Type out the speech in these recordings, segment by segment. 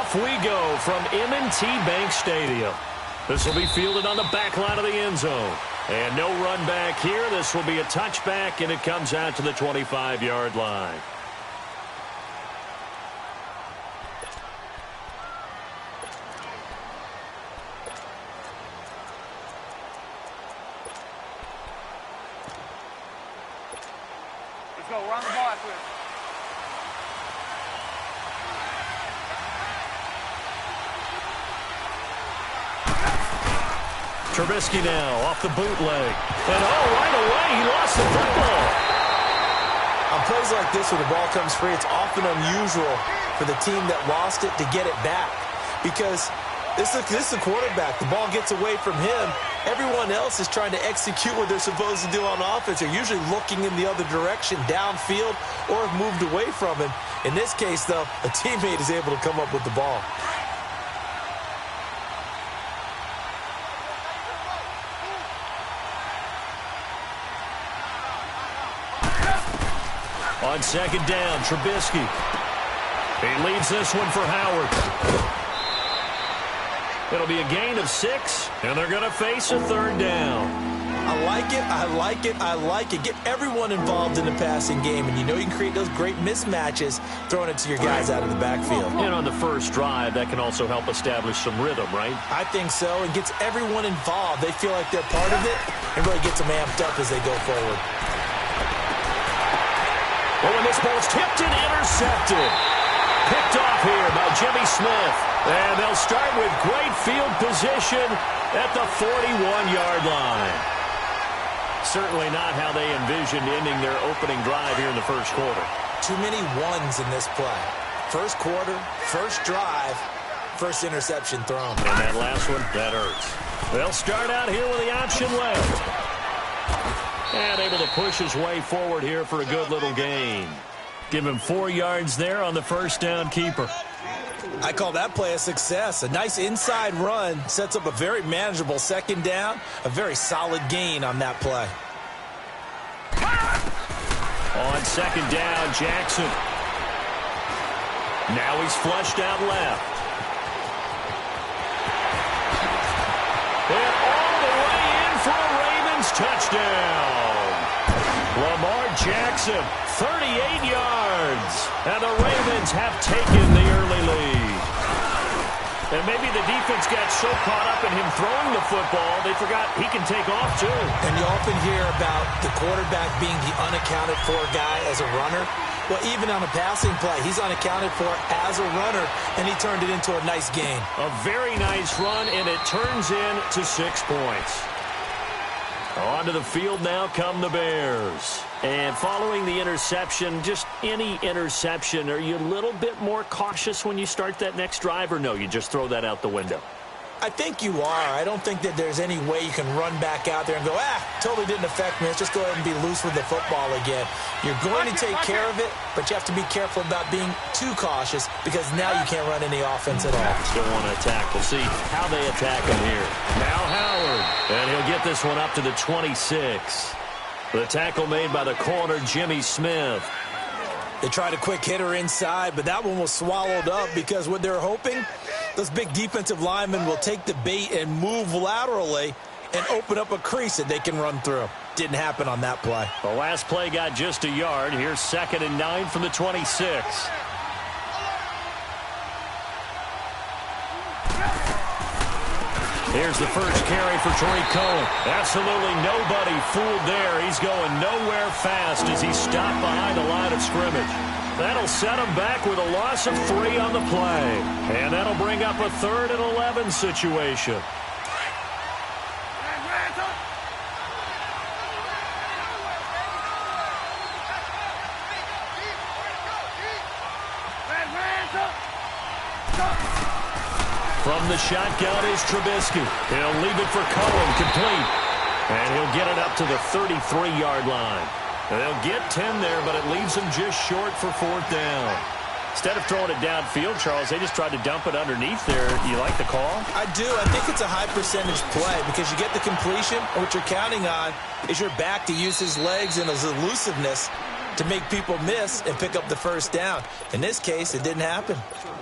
Off we go from M&T Bank Stadium. This will be fielded on the back line of the end zone. And no run back here. This will be a touchback, and it comes out to the 25-yard line. Let's go. Run the ball after it. Trubisky now off the bootleg. And right away, he lost the football. On plays like this where the ball comes free, it's often unusual for the team that lost it to get it back. Because this is the quarterback. The ball gets away from him. Everyone else is trying to execute what they're supposed to do on offense. They're usually looking in the other direction, downfield, or have moved away from him. In this case, though, a teammate is able to come up with the ball. On second down, Trubisky. He leaves this one for Howard. It'll be a gain of 6, and they're going to face a third down. I like it, I like it, I like it. Get everyone involved in the passing game, and you know you can create those great mismatches throwing it to your guys out of the backfield. And on the first drive, that can also help establish some rhythm, right? I think so, and gets everyone involved. They feel like they're part of it, and really gets them amped up as they go forward. Oh, and this ball's tipped and intercepted. Picked off here by Jimmy Smith. And they'll start with great field position at the 41-yard line. Certainly not how they envisioned ending their opening drive here in the first quarter. Too many ones in this play. First quarter, first drive, first interception thrown. And that last one, that hurts. They'll start out here with the option left. And able to push his way forward here for a good little gain. Give him 4 yards there on the first down keeper. I call that play a success. A nice inside run sets up a very manageable second down. A very solid gain on that play. On second down, Jackson. Now he's flushed out left. And all the way in for a Ravens touchdown. Lamar Jackson, 38 yards. And the Ravens have taken the early lead. And maybe the defense got so caught up in him throwing the football, they forgot he can take off too. And you often hear about the quarterback being the unaccounted for guy as a runner. Well, even on a passing play, he's unaccounted for as a runner, and he turned it into a nice gain. A very nice run, and it turns into 6 points. Onto the field now come the Bears. And following the interception, just any interception, are you a little bit more cautious when you start that next drive, or no, you just throw that out the window? I think you are. I don't think that there's any way you can run back out there and go, totally didn't affect me. Let's just go ahead and be loose with the football again. You're going to take care of it, but you have to be careful about being too cautious because now you can't run any offense at all. Still want to attack. We'll see how they attack him here. Now Howard, and he'll get this one up to the 26. The tackle made by the corner, Jimmy Smith. They tried a quick hitter inside, but that one was swallowed up because what they're hoping, those big defensive linemen will take the bait and move laterally and open up a crease that they can run through. Didn't happen on that play. The last play got just a yard. Here's 2nd and 9 from the 26. Here's the first carry for Tariq Cohen. Absolutely nobody fooled there. He's going nowhere fast as he's stopped behind the line of scrimmage. That'll set him back with a loss of 3 on the play. And that'll bring up a 3rd and 11 situation. From the shotgun is Trubisky. He'll leave it for Cohen, complete. And he'll get it up to the 33-yard line. And they'll get 10 there, but it leaves them just short for 4th down. Instead of throwing it downfield, Charles, they just tried to dump it underneath there. You like the call? I do. I think it's a high-percentage play because you get the completion, and what you're counting on is your back to use his legs and his elusiveness to make people miss and pick up the first down. In this case, it didn't happen.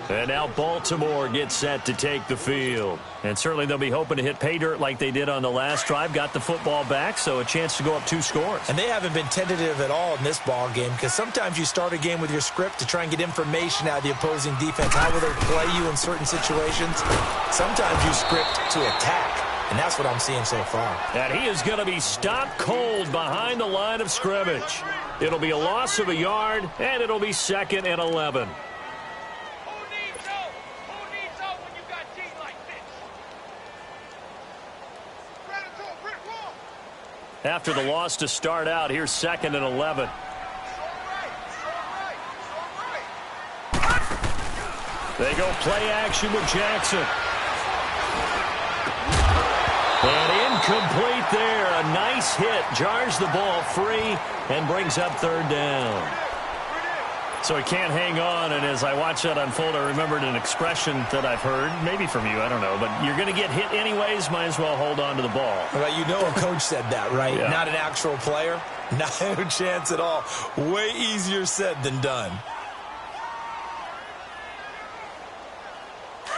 And now Baltimore gets set to take the field. And certainly they'll be hoping to hit pay dirt like they did on the last drive. Got the football back, so a chance to go up 2 scores. And they haven't been tentative at all in this ball game, because sometimes you start a game with your script to try and get information out of the opposing defense. How will they play you in certain situations? Sometimes you script to attack. And that's what I'm seeing so far. And he is going to be stopped cold behind the line of scrimmage. It'll be a loss of a yard, and it'll be 2nd and 11. After the loss to start out, here's 2nd and 11. They go play action with Jackson. And incomplete there. A nice hit. Jars the ball free and brings up 3rd down. So he can't hang on, and as I watch that unfold, I remembered an expression that I've heard, maybe from you, I don't know, but you're going to get hit anyways, might as well hold on to the ball. Well, you know a coach said that, right? Yeah. Not an actual player. No chance at all. Way easier said than done.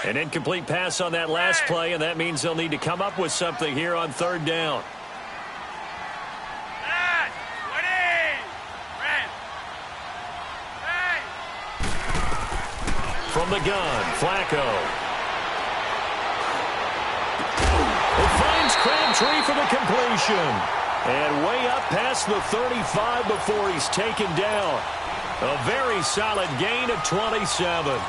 An incomplete pass on that last play, and that means they'll need to come up with something here on 3rd down. From the gun, Flacco. It finds Crabtree for the completion. And way up past the 35 before he's taken down. A very solid gain of 27.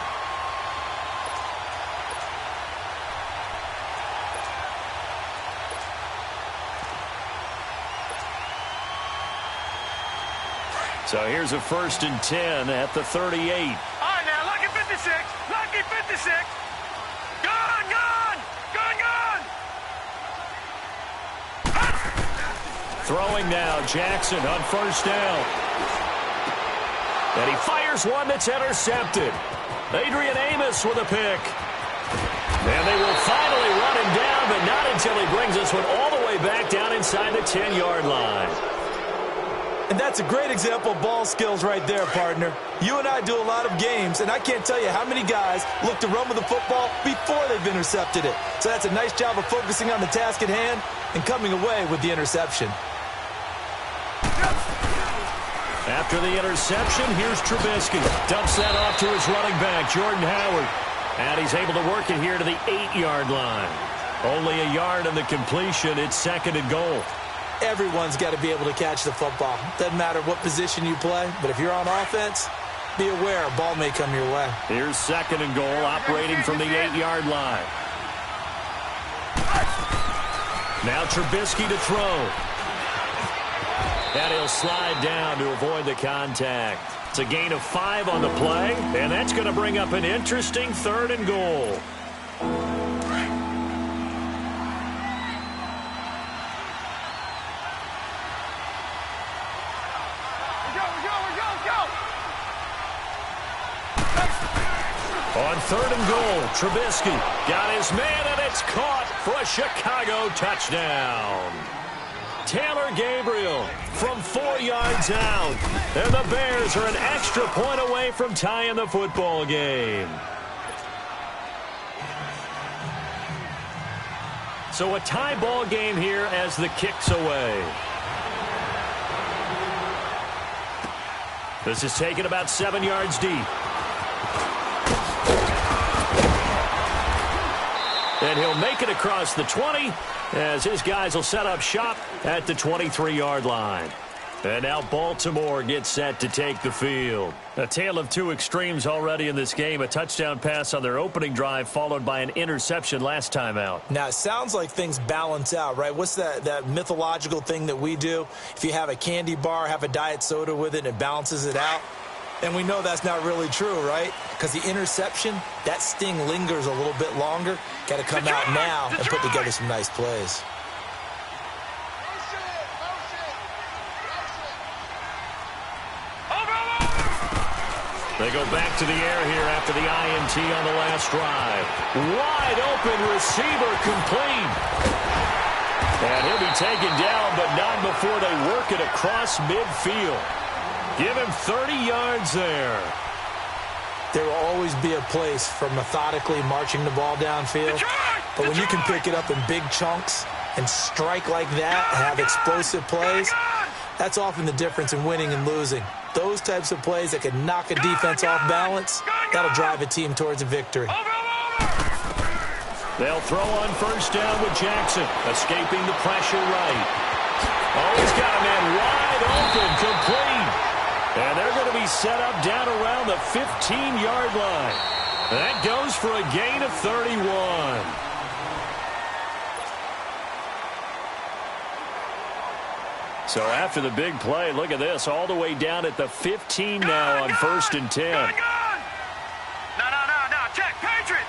So here's a 1st and 10 at the 38. All right, now, lucky 56. Lucky 56. Gun, gun. Gun, gun. Throwing now, Jackson on 1st down. And he fires one that's intercepted. Adrian Amos with a pick. And they will finally run him down, but not until he brings this one all the way back down inside the 10-yard line. And that's a great example of ball skills right there, partner. You and I do a lot of games, and I can't tell you how many guys look to run with the football before they've intercepted it. So that's a nice job of focusing on the task at hand and coming away with the interception. After the interception, here's Trubisky. Dumps that off to his running back, Jordan Howard. And he's able to work it here to the 8-yard line. Only a yard on the completion. It's 2nd and goal. Everyone's got to be able to catch the football. Doesn't matter what position you play, but if you're on offense, be aware a ball may come your way. Here's 2nd and goal, operating from the 8-yard line. Now Trubisky to throw. And he'll slide down to avoid the contact. It's a gain of 5 on the play, and that's going to bring up an interesting 3rd and goal. On 3rd and goal, Trubisky got his man, and it's caught for a Chicago touchdown. Taylor Gabriel from 4 yards out. And the Bears are an extra point away from tying the football game. So a tie ball game here as the kick's away. This is taken about 7 yards deep. And he'll make it across the 20 as his guys will set up shop at the 23-yard line. And now Baltimore gets set to take the field. A tale of 2 extremes already in this game. A touchdown pass on their opening drive followed by an interception last time out. Now, it sounds like things balance out, right? What's that mythological thing that we do? If you have a candy bar, have a diet soda with it, and it balances it out. And we know that's not really true, right? Because the interception, that sting lingers a little bit longer. Got to come out now and put together some nice plays. They go back to the air here after the INT on the last drive. Wide open receiver complete. And he'll be taken down, but not before they work it across midfield. Give him 30 yards there. There will always be a place for methodically marching the ball downfield. But when you can pick it up in big chunks and strike like that and have explosive plays, that's often the difference in winning and losing. Those types of plays that can knock a defense off balance, that'll drive a team towards a victory. They'll throw on first down with Jackson, escaping the pressure right. Oh, he's got a man wide open, complete. And they're going to be set up down around the 15-yard line. That goes for a gain of 31. So after the big play, look at this, all the way down at the 15 now on 1st and 10. No, check, Patriot.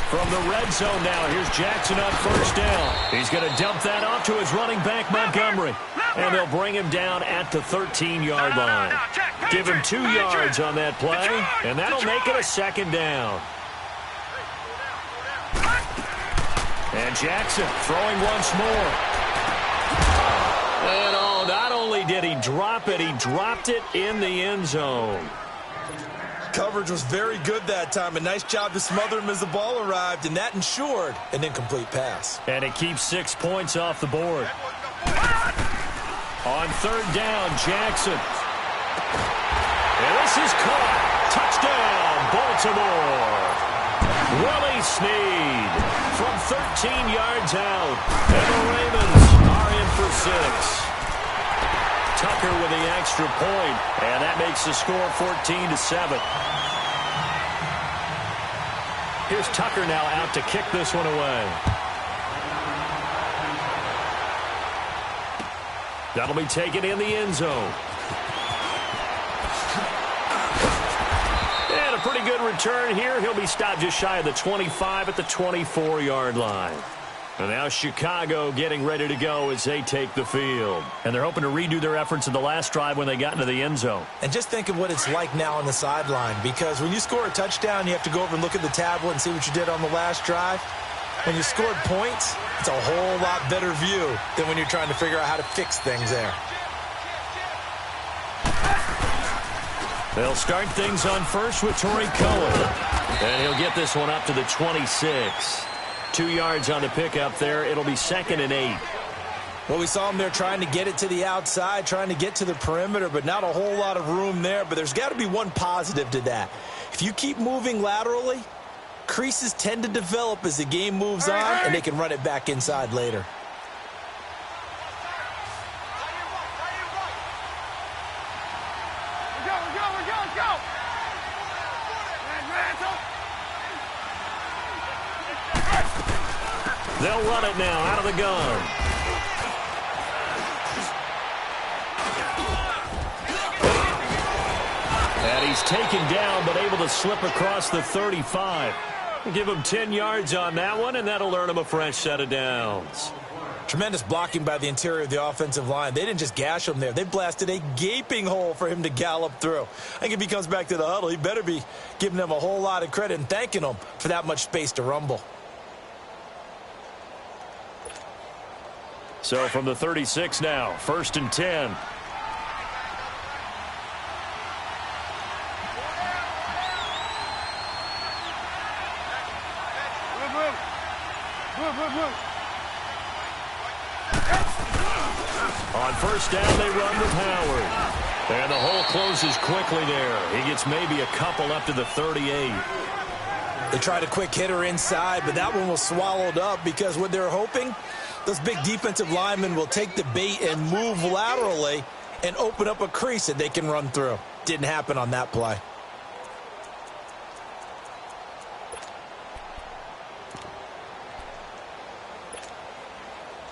From the red zone now, here's Jackson on first down. He's going to dump that off to his running back, Montgomery. And they'll bring him down at the 13-yard line. Give him 2 yards on that play, and that'll make it a second down. And Jackson throwing once more. And oh, not only did he drop it, he dropped it in the end zone. Coverage was very good that time. A nice job to smother him as the ball arrived, and that ensured an incomplete pass. And it keeps 6 points off the board. On third down, Jackson. And this is caught. Touchdown, Baltimore. Willie Snead from 13 yards out. And the Ravens are in for 6. Tucker with the extra point, and that makes the score 14-7. Here's Tucker now out to kick this one away. That'll be taken in the end zone. And a pretty good return here. He'll be stopped just shy of the 25 at the 24-yard line. And now Chicago getting ready to go as they take the field. And they're hoping to redo their efforts in the last drive when they got into the end zone. And just think of what it's like now on the sideline, because when you score a touchdown, you have to go over and look at the tablet and see what you did on the last drive. When you scored points, it's a whole lot better view than when you're trying to figure out how to fix things there. They'll start things on first with Tariq Cohen. And he'll get this one up to the 26. 2 yards on the pickup there. It'll be 2nd and 8. Well, we saw him there trying to get it to the outside, trying to get to the perimeter, but not a whole lot of room there. But there's got to be one positive to that. If you keep moving laterally, creases tend to develop as the game moves on, and they can run it back inside later. They'll run it now out of the gun. And he's taken down, but able to slip across the 35. Give him 10 yards on that one, and that'll earn him a fresh set of downs. Tremendous blocking by the interior of the offensive line. They didn't just gash him there. They blasted a gaping hole for him to gallop through. I think if he comes back to the huddle, he better be giving them a whole lot of credit and thanking them for that much space to rumble. So from the 36 now, 1st and 10. On first down, they run with Howard. And the hole closes quickly there. He gets maybe a couple up to the 38. They tried a quick hitter inside, but that one was swallowed up because what they're hoping, those big defensive linemen will take the bait and move laterally and open up a crease that they can run through. Didn't happen on that play.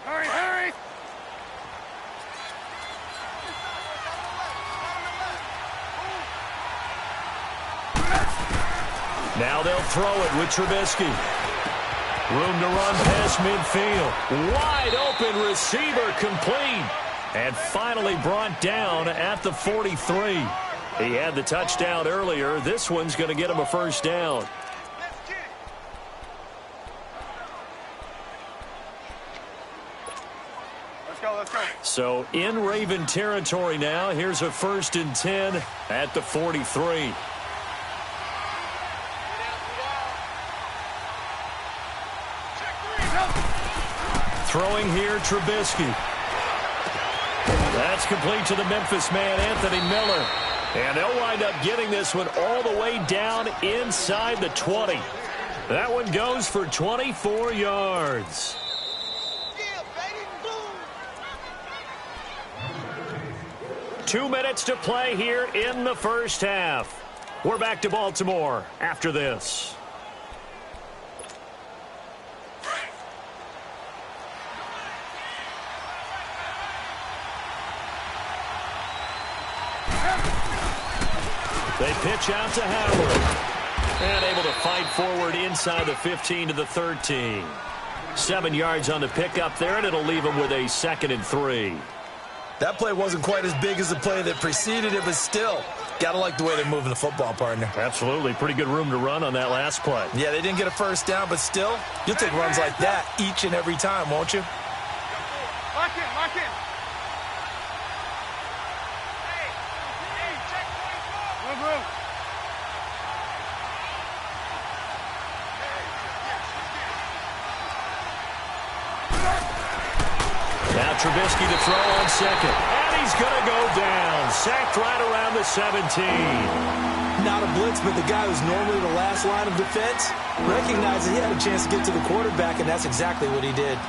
Hurry! Now they'll throw it with Trubisky. Room to run past midfield. Wide open receiver complete. And finally brought down at the 43. He had the touchdown earlier. This one's going to get him a first down. So in Raven territory now. Here's a 1st and 10 at the 43. Throwing here, Trubisky. That's complete to the Memphis man, Anthony Miller. And they'll wind up getting this one all the way down inside the 20. That one goes for 24 yards. 2 minutes to play here in the first half. We're back to Baltimore after this. They pitch out to Howard. And able to fight forward inside the 15 to the 13. 7 yards on the pickup there, and it'll leave them with a 2nd and 3. That play wasn't quite as big as the play that preceded it, but still, got to like the way they're moving the football, partner. Absolutely. Pretty good room to run on that last play. Yeah, they didn't get a first down, but still, you'll take runs like that each and every time, won't you? Lock in, lock in. Move, move. Now Trubisky to throw on 2nd. And he's going to go down. Sacked right around the 17. Not a blitz, but the guy who's normally the last line of defense recognized that he had a chance to get to the quarterback, and that's exactly what he did.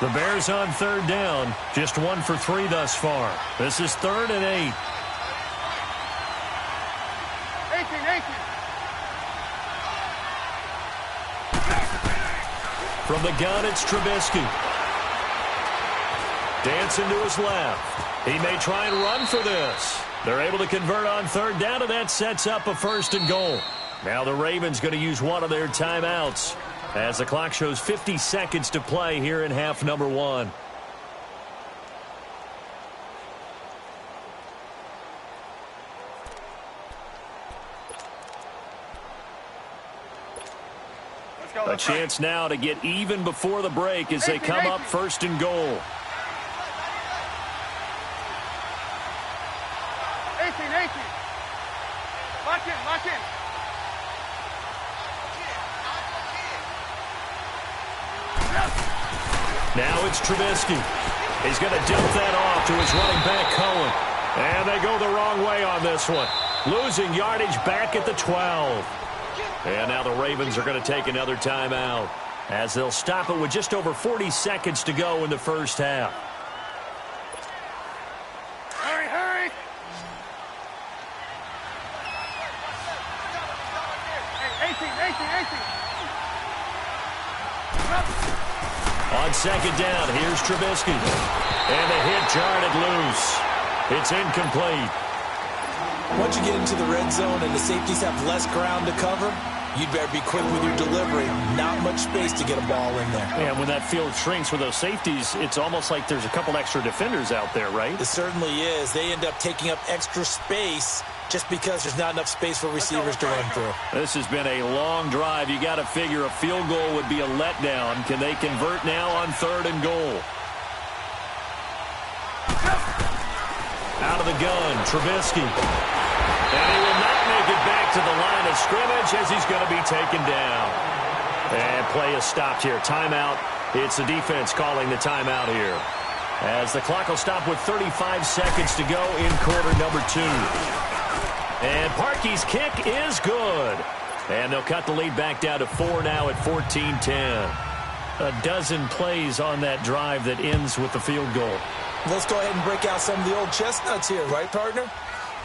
The Bears on 3rd down. Just 1 for 3 thus far. This is 3rd and 8. 18. From the gun, it's Trubisky. Dancing to his left. He may try and run for this. They're able to convert on 3rd down, and that sets up a 1st and goal. Now the Ravens going to use one of their timeouts as the clock shows 50 seconds to play here in half number 1. A chance now to get even before the break as they come up 1st and goal. 18. Lock in. Now it's Trubisky. He's going to dump that off to his running back, Cohen. And they go the wrong way on this one. Losing yardage back at the 12. And now the Ravens are going to take another timeout as they'll stop it with just over 40 seconds to go in the first half. Hurry. Hey, 18. On 2nd down, here's Trubisky. And the hit jarred it loose. It's incomplete. Once you get into the red zone and the safeties have less ground to cover, you'd better be quick with your delivery. Not much space to get a ball in there. And when that field shrinks with those safeties, it's almost like there's a couple extra defenders out there, right? It certainly is. They end up taking up extra space just because there's not enough space for receivers to run through. This has been a long drive. You got to figure a field goal would be a letdown. Can they convert now on 3rd and goal? Out of the gun, Trubisky. And he will not make it back to the line of scrimmage as he's going to be taken down. And play is stopped here. Timeout. It's the defense calling the timeout here. As the clock will stop with 35 seconds to go in quarter number 2. And Parkey's kick is good. And they'll cut the lead back down to 4 now at 14-10. A dozen plays on that drive that ends with the field goal. Let's go ahead and break out some of the old chestnuts here, right, partner?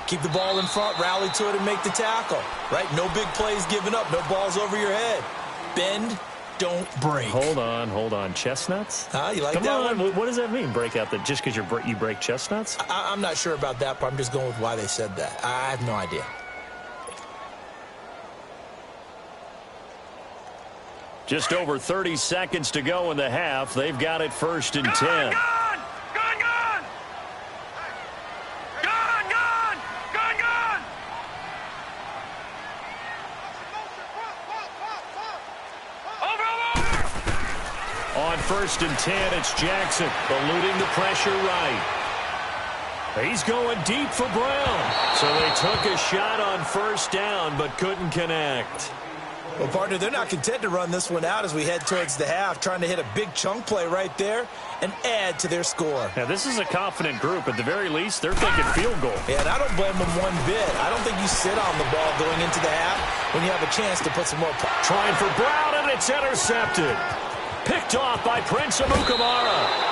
Keep the ball in front, rally to it, and make the tackle, right? No big plays given up, no balls over your head. Bend, don't break. Hold on. Chestnuts? You like Come that on. one? What does that mean, break out? That just because you break chestnuts? I'm not sure about that, but I'm just going with why they said that. I have no idea. Just over 30 seconds to go in the half. They've got it 1st and 10. first and 10, it's Jackson eluding the pressure right. He's going deep for Brown. So they took a shot on first down but couldn't connect. Well, partner, they're not content to run this one out as we head towards the half, trying to hit a big chunk play right there and add to their score. Yeah, this is a confident group. At the very least, they're thinking field goal. Yeah, and I don't blame them one bit. I don't think you sit on the ball going into the half when you have a chance to put some more. Trying for Brown, and it's intercepted. Picked off by Prince Amukamara.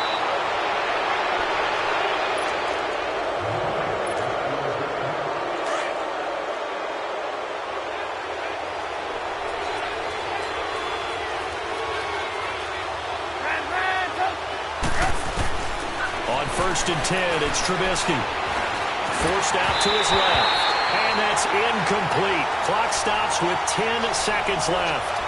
First and 10, it's Trubisky. Forced out to his left. And that's incomplete. Clock stops with 10 seconds left.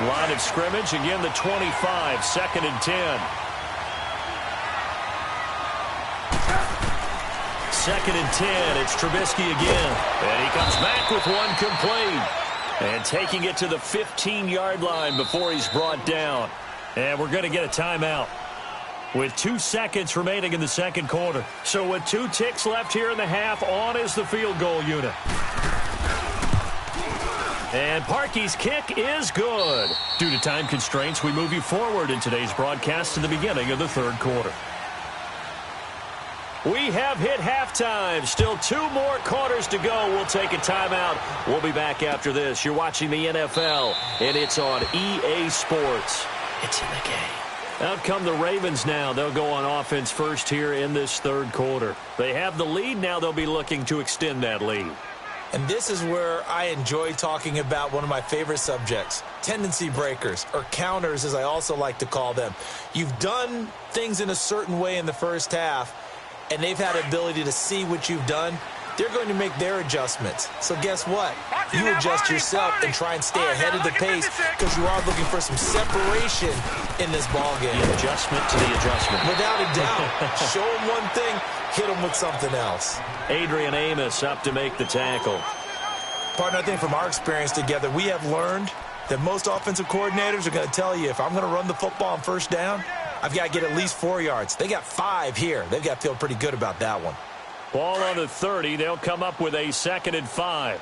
Line of scrimmage, again the 25, second and 10. Second and 10, it's Trubisky again. And he comes back with one complete. And taking it to the 15-yard line before he's brought down. And we're going to get a timeout with 2 seconds remaining in the second quarter. So with 2 ticks left here in the half, on is the field goal unit. And Parkey's kick is good. Due to time constraints, we move you forward in today's broadcast to the beginning of the third quarter. We have hit halftime. Still 2 more quarters to go. We'll take a timeout. We'll be back after this. You're watching the NFL, and it's on EA Sports. It's in the game. Out come the Ravens now. They'll go on offense first here in this third quarter. They have the lead. Now they'll be looking to extend that lead. And this is where I enjoy talking about one of my favorite subjects, tendency breakers, or counters as I also like to call them. You've done things in a certain way in the first half, and they've had the ability to see what you've done. They're going to make their adjustments. So guess what? You adjust yourself and try and stay ahead of the pace because you are looking for some separation in this ball game. The adjustment to the adjustment. Without a doubt. Show them one thing, hit them with something else. Adrian Amos up to make the tackle. Partner, I think from our experience together, we have learned that most offensive coordinators are going to tell you if I'm going to run the football on first down, I've got to get at least 4 yards. They got 5 here. They've got to feel pretty good about that one. Ball on the 30. They'll come up with a 2nd and 5.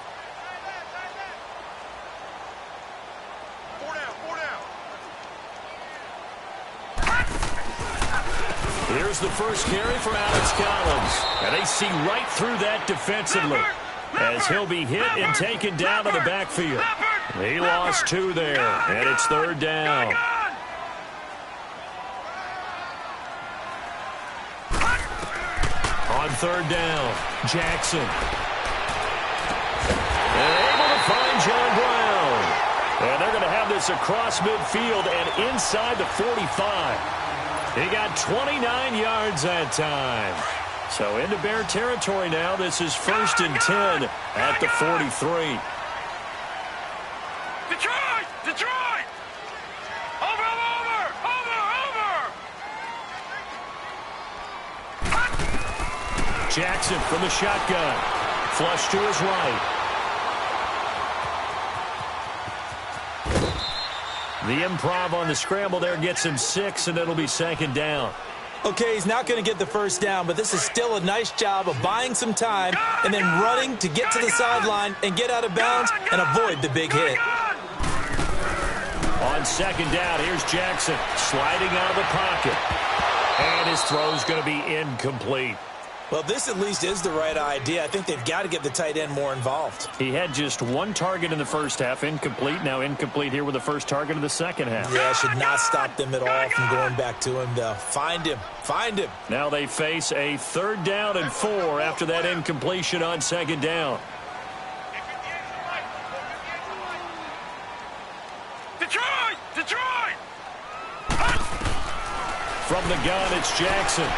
4 down. Here's the first carry for Alex Collins. And they see right through that defensively as he'll be hit and taken down to the backfield. He lost 2 there, and it's 3rd down. On 3rd down, Jackson. And able to find John Brown. And they're going to have this across midfield and inside the 45. He got 29 yards that time. So into Bear territory now. This is 1st and 10 at the 43. Detroit! Detroit! Over! Jackson from the shotgun. Flush to his right. The improv on the scramble there gets him 6, and it'll be 2nd down. Okay, he's not going to get the first down, but this is still a nice job of buying some time and then running to get to the sideline and get out of bounds and avoid the big hit. On 2nd down, here's Jackson sliding out of the pocket. And his throw's going to be incomplete. Well, this at least is the right idea. I think they've got to get the tight end more involved. He had just 1 target in the first half, incomplete. Now incomplete here with the first target of the second half. Yeah, should not stop them at all from going back to him, though. Find him. Find him. Now they face a 3rd down and 4 after that incompletion on 2nd down. Detroit! Detroit! From the gun, it's Jackson.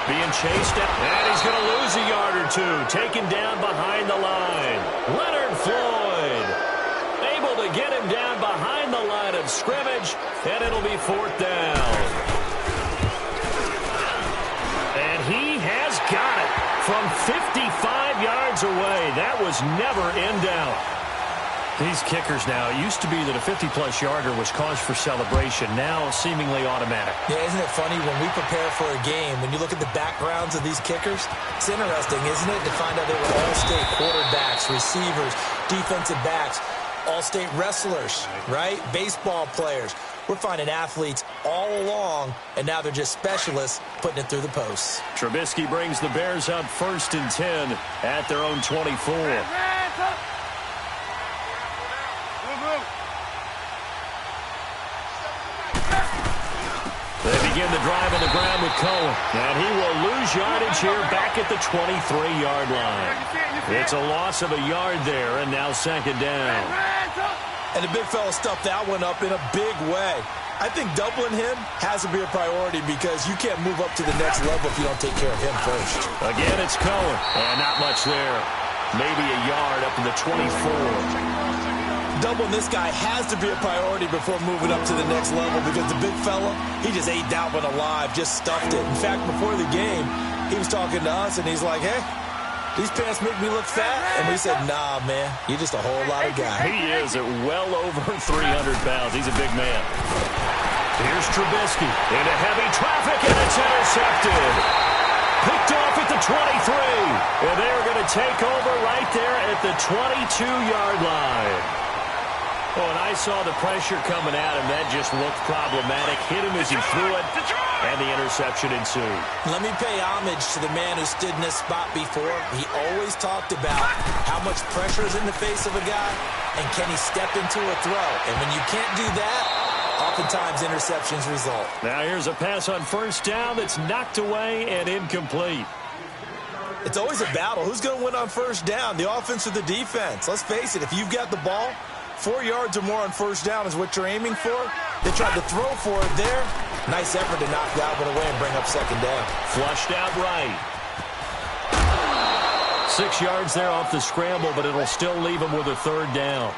Being chased out, and he's going to lose a yard or 2. Taken down behind the line. Leonard Floyd able to get him down behind the line of scrimmage, and it'll be 4th down. And he has got it from 55 yards away. That was never in doubt. These kickers now, it used to be that a 50-plus yarder was cause for celebration. Now, seemingly automatic. Yeah, isn't it funny when we prepare for a game, when you look at the backgrounds of these kickers, it's interesting, isn't it, to find out they were all-state quarterbacks, receivers, defensive backs, all-state wrestlers, right? Baseball players. We're finding athletes all along, and now they're just specialists putting it through the posts. Trubisky brings the Bears up 1st and 10 at their own 24. They begin the drive on the ground with Cohen. And he will lose yardage here back at the 23-yard line. It's a loss of a yard there, and now 2nd down. And the big fella stuffed that one up in a big way. I think doubling him has to be a priority because you can't move up to the next level if you don't take care of him first. Again, it's Cohen. And not much there. Maybe a yard up in the 24. Doubling this guy has to be a priority before moving up to the next level because the big fella, he just ate that one alive, just stuffed it. In fact, before the game, he was talking to us, and he's like, hey, these pants make me look fat? And we said, nah, man, you're just a whole lot of guy. He is at well over 300 pounds. He's a big man. Here's Trubisky into heavy traffic, and it's intercepted. Picked off at the 23. And they're going to take over right there at the 22-yard line. Oh, and I saw the pressure coming at him. That just looked problematic. Hit him as he threw it, and the interception ensued. Let me pay homage to the man who stood in this spot before. He always talked about how much pressure is in the face of a guy, and can he step into a throw. And when you can't do that, oftentimes interceptions result. Now here's a pass on 1st down that's knocked away and incomplete. It's always a battle. Who's going to win on 1st down, the offense or the defense? Let's face it, if you've got the ball, 4 yards or more on 1st down is what you're aiming for. They tried to throw for it there. Nice effort to knock that one away and bring up 2nd down. Flushed out right. 6 yards there off the scramble, but it'll still leave him with a 3rd down.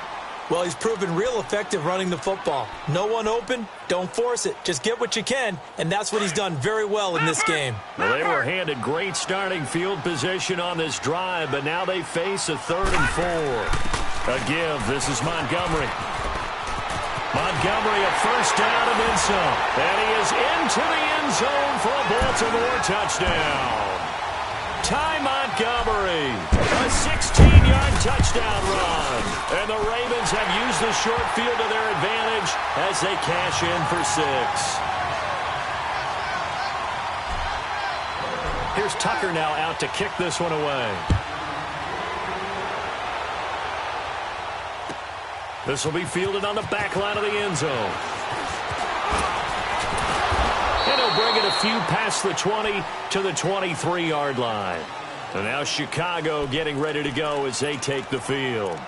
Well, he's proven real effective running the football. No one open, don't force it. Just get what you can, and that's what he's done very well in this game. Well, they were handed great starting field position on this drive, but now they face a 3rd and 4. A give. This is Montgomery. Montgomery at 1st down and then some. And he is into the end zone for a Baltimore touchdown. Ty Montgomery, a 16-yard touchdown run. And the Ravens have used the short field to their advantage as they cash in for 6. Here's Tucker now out to kick this one away. This will be fielded on the back line of the end zone. And he'll bring it a few past the 20 to the 23-yard line. So now Chicago getting ready to go as they take the field.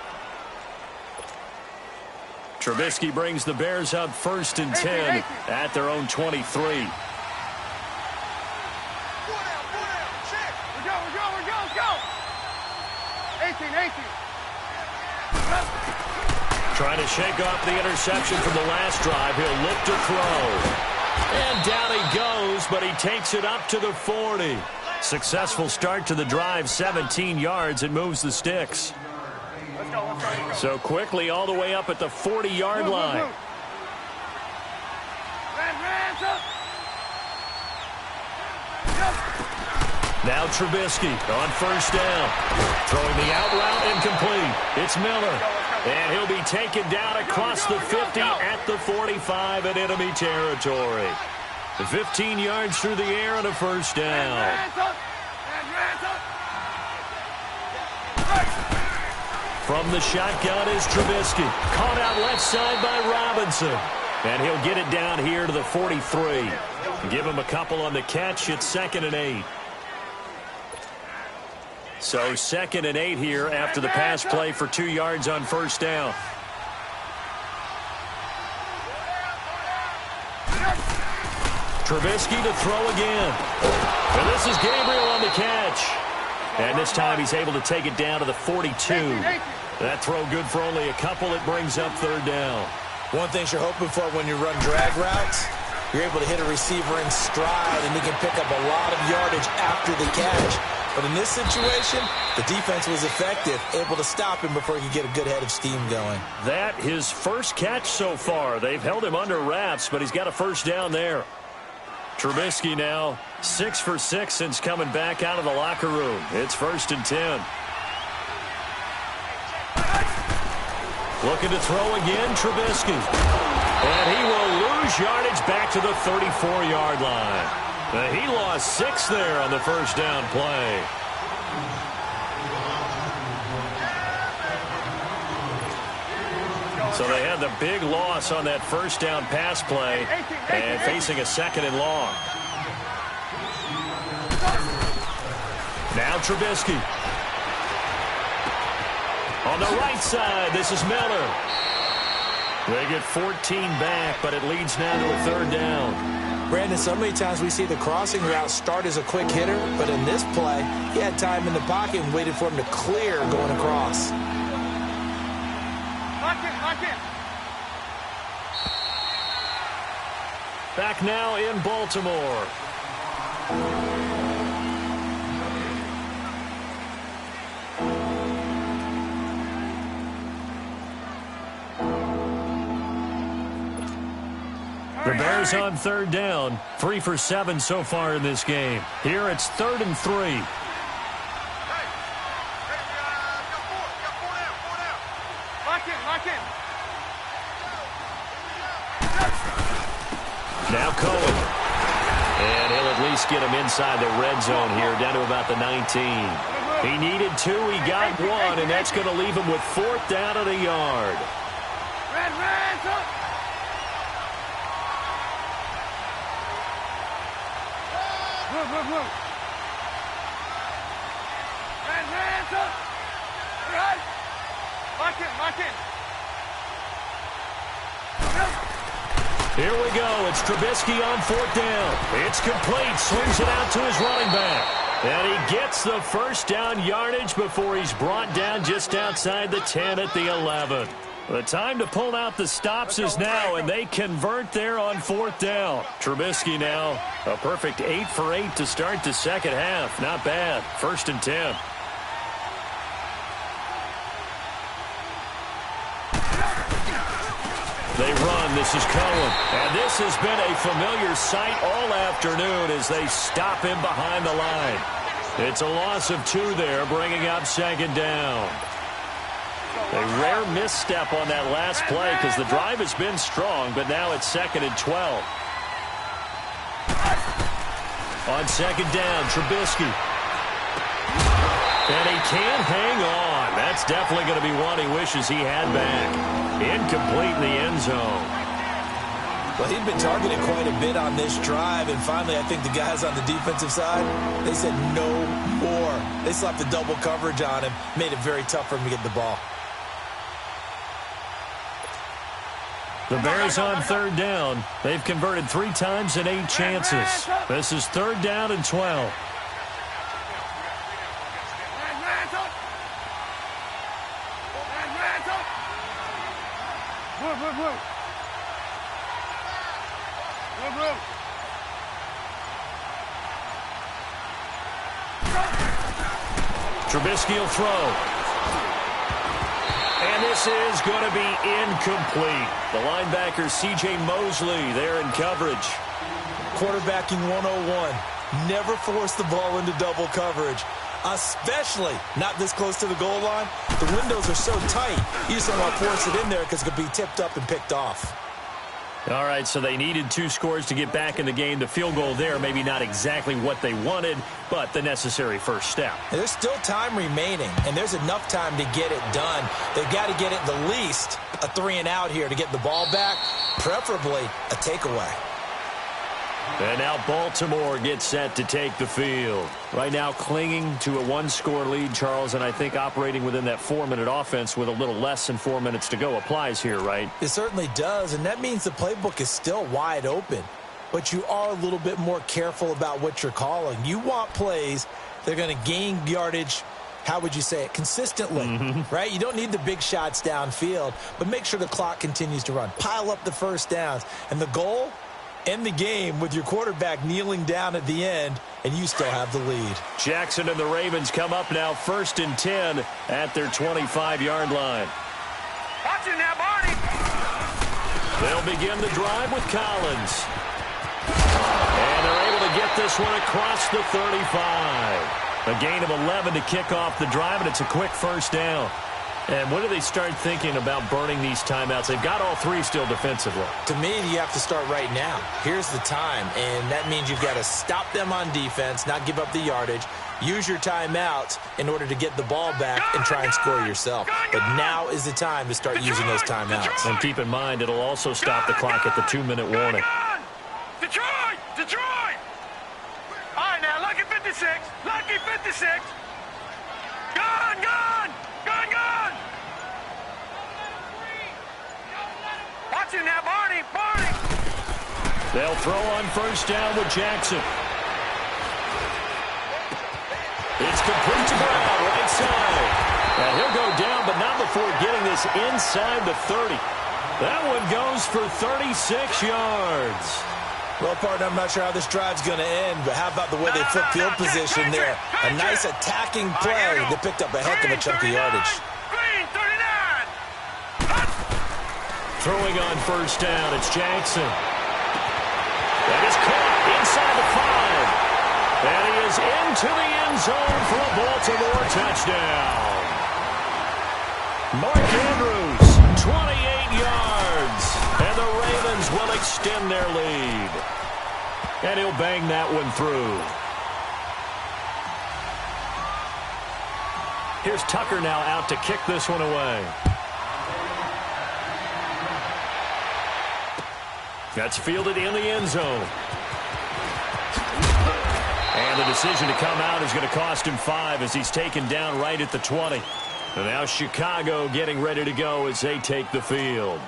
Trubisky brings the Bears up 1st and 10 at their own 23. We're go. 18. Trying to shake off the interception from the last drive. He'll look to throw. And down he goes, but he takes it up to the 40. Successful start to the drive, 17 yards, and moves the sticks. Let's go. So quickly all the way up at the 40-yard line. Now Trubisky on 1st down. Throwing the out route incomplete. It's Miller. And he'll be taken down across the 50 at the 45 in enemy territory. 15 yards through the air and a 1st down. From the shotgun is Trubisky. Caught out left side by Robinson. And he'll get it down here to the 43. Give him a couple on the catch. It's 2nd and 8. So 2nd and 8 here after the pass play for 2 yards on 1st down. Trubisky to throw again. And this is Gabriel on the catch. And this time he's able to take it down to the 42. That throw good for only a couple. It brings up 3rd down. One thing you're hoping for when you run drag routes, you're able to hit a receiver in stride, and he can pick up a lot of yardage after the catch. But in this situation, the defense was effective, able to stop him before he could get a good head of steam going. That his first catch so far. They've held him under wraps, but he's got a first down there. Trubisky now 6 for 6 since coming back out of the locker room. It's 1st and 10. Looking to throw again, Trubisky. And he will lose yardage back to the 34-yard line. He lost 6 there on the first down play. So they had the big loss on that first down pass play and facing a 2nd and long. Now Trubisky. On the right side, this is Miller. They get 14 back, but it leads now to a 3rd down. Brandon, so many times we see the crossing route start as a quick hitter, but in this play, he had time in the pocket and waited for him to clear going across. Back now in Baltimore. The Bears on 3rd down. 3 for 7 so far in this game. Here it's 3rd and 3. Now Cohen. And he'll at least get him inside the red zone here, down to about the 19. He needed 2, he got 1, and that's going to leave him with 4th down at a yard. Here we go. It's Trubisky on 4th down. It's complete. Swings it out to his running back. And he gets the first down yardage before he's brought down just outside the 10 at the 11. The time to pull out the stops is now, and they convert there on 4th down. Trubisky now a perfect 8 for 8 to start the second half. Not bad. 1st and 10. They run. This is Cohen. And this has been a familiar sight all afternoon as they stop him behind the line. It's a loss of 2 there, bringing up 2nd down. A rare misstep on that last play because the drive has been strong, but now it's 2nd and 12. On 2nd down, Trubisky. And he can't hang on. That's definitely going to be one he wishes he had back. Incomplete in the end zone. Well, he'd been targeted quite a bit on this drive, and finally I think the guys on the defensive side, they said no more. They slapped the double coverage on him, made it very tough for him to get the ball. The Bears on 3rd down. They've converted 3 times in 8 chances. This is 3rd down and 12. Trubisky will throw. And this is going to be incomplete. The linebacker, C.J. Mosley, there in coverage. Quarterbacking 101. Never force the ball into double coverage, especially not this close to the goal line. The windows are so tight, you just don't want to force it in there because it could be tipped up and picked off. All right, so they needed 2 scores to get back in the game. The field goal there, maybe not exactly what they wanted, but the necessary first step. There's still time remaining, and there's enough time to get it done. They've got to get it the least a 3 and out here to get the ball back, preferably a takeaway. And now Baltimore gets set to take the field. Right now clinging to a 1-score lead, Charles, and I think operating within that 4-minute offense with a little less than 4 minutes to go applies here, right? It certainly does, and that means the playbook is still wide open. But you are a little bit more careful about what you're calling. You want plays that are going to gain yardage, how would you say it, consistently, right? You don't need the big shots downfield, but make sure the clock continues to run. Pile up the first downs. And the goal End the game with your quarterback kneeling down at the end, and you still have the lead. Jackson and the Ravens come up now 1st and 10 at their 25-yard line. Watch it now, Barney. They'll begin the drive with Collins. And they're able to get this one across the 35. A gain of 11 to kick off the drive, and it's a quick first down. And when do they start thinking about burning these timeouts? They've got all three still defensively. To me, you have to start right now. Here's the time, and that means you've got to stop them on defense, not give up the yardage, use your timeouts in order to get the ball back and try and score yourself. But now is the time to start using those timeouts. And keep in mind, it'll also stop the clock at the 2-minute warning. Detroit! Detroit! All right, now, Lucky 56. Lucky 56. Gone, gone! Gone, gone! Watch it now, Barney! Barney! They'll throw on first down with Jackson. It's complete to Brown, right side. And he'll go down, but not before getting this inside the 30. That one goes for 36 yards. Well, partner, I'm not sure how this drive's going to end, but how about the way they flip field position there? A nice attacking play that picked up a heck of a chunk of yardage. Green 39. Throwing on first down, it's Jackson. That is caught inside the 5. And he is into the end zone for a Baltimore touchdown. Mark Andrews, 28 yards. And the Ravens will extend their lead. And he'll bang that one through. Here's Tucker now out to kick this one away. That's fielded in the end zone. And the decision to come out is going to cost him 5 as he's taken down right at the 20. And now Chicago getting ready to go as they take the field.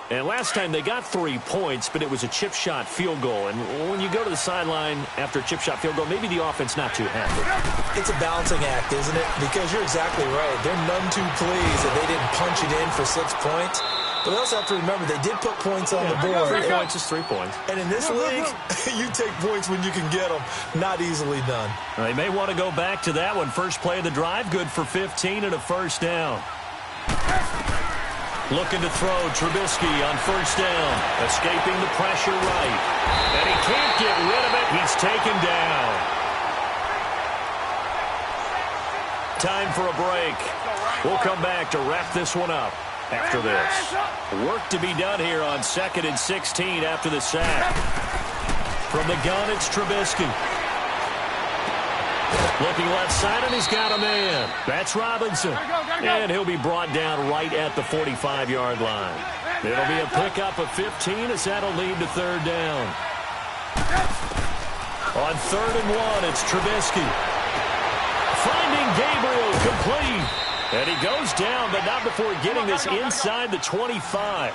And last time they got 3 points, but it was a chip shot field goal. And when you go to the sideline after a chip shot field goal, maybe the offense not too happy. It's a balancing act, isn't it? Because you're exactly right. They're none too pleased that they didn't punch it in for 6 points. But they also have to remember they did put points on the board. 3 points is 3 points. And in this league, you take points when you can get them. Not easily done. They may want to go back to that one. First play of the drive, good for 15 and a first down. Looking to throw, Trubisky on first down. Escaping the pressure right. And he can't get rid of it. He's taken down. Time for a break. We'll come back to wrap this one up after this. Work to be done here on 2nd and 16 after the sack. From the gun, it's Trubisky. Looking left side, and he's got a man. That's Robinson. And he'll be brought down right at the 45-yard line. It'll be a pickup of 15 as that'll lead to 3rd down. On 3rd and 1, it's Trubisky. Finding Gabriel complete. And he goes down, but not before getting this inside the 25.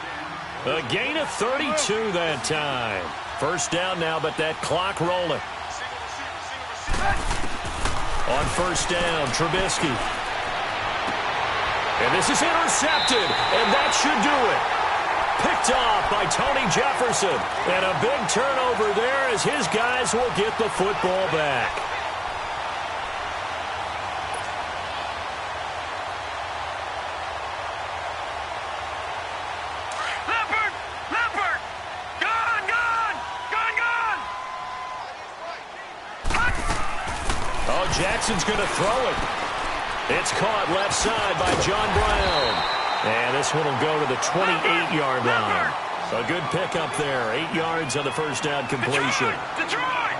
A gain of 32 that time. First down now, but that clock rolling. On first down, Trubisky. And this is intercepted, and that should do it. Picked off by Tony Jefferson. And a big turnover there as his guys will get the football back. Leopard! Leopard! Gone, gone! Gone, gone! Oh, Jackson's going to throw it. It's caught left side by John Brown. And this one will go to the 28-yard line. A good pickup there. 8 yards on the first down completion. Detroit!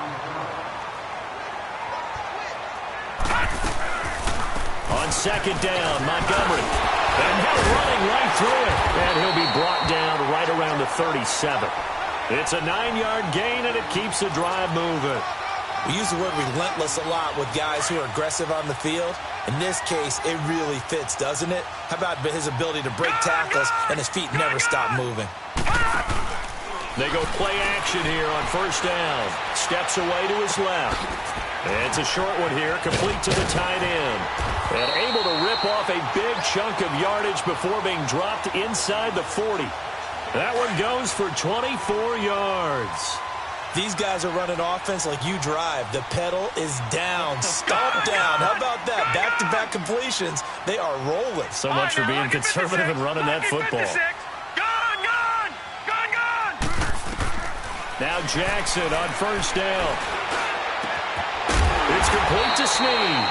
On 2nd down, Montgomery. And now running right through it. And he'll be brought down right around the 37. It's a 9-yard gain, and it keeps the drive moving. We use the word relentless a lot with guys who are aggressive on the field. In this case, it really fits, doesn't it? How about his ability to break tackles and his feet never stop moving? They go play action here on first down. Steps away to his left. It's a short one here, complete to the tight end. And able to rip off a big chunk of yardage before being dropped inside the 40. That one goes for 24 yards. These guys are running offense like you drive. The pedal is down, stomp down. How about that? Back-to-back completions. They are rolling. So much for being conservative and running that football. Gone, gone, gone, gone. Now Jackson on first down. It's complete to Snead.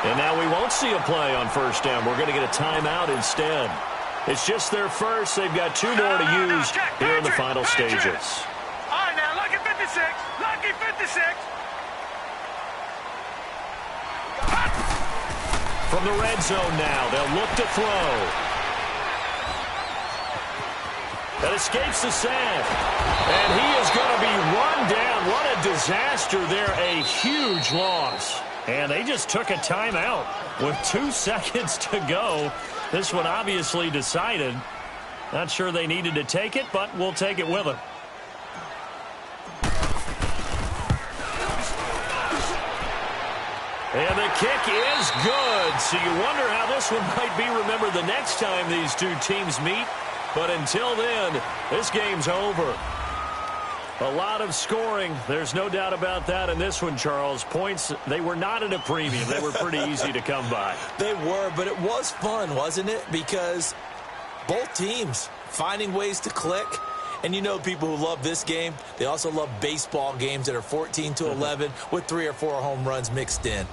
And now we won't see a play on first down. We're going to get a timeout instead. It's just their first. They've got 2 more to use here in the final stages. All right, now, lucky 56. Lucky 56. From the red zone now, they'll look to throw. That escapes the sack. And he is going to be run down. What a disaster there. A huge loss. And they just took a timeout with 2 seconds to go. This one obviously decided. Not sure they needed to take it, but we'll take it with them. And the kick is good. So you wonder how this one might be remembered the next time these two teams meet. But until then, this game's over. A lot of scoring. There's no doubt about that in this one, Charles. Points, they were not at a premium. They were pretty easy to come by. They were, but it was fun, wasn't it? Because both teams finding ways to click. And you know people who love this game, they also love baseball games that are 14-11 with 3 or 4 home runs mixed in.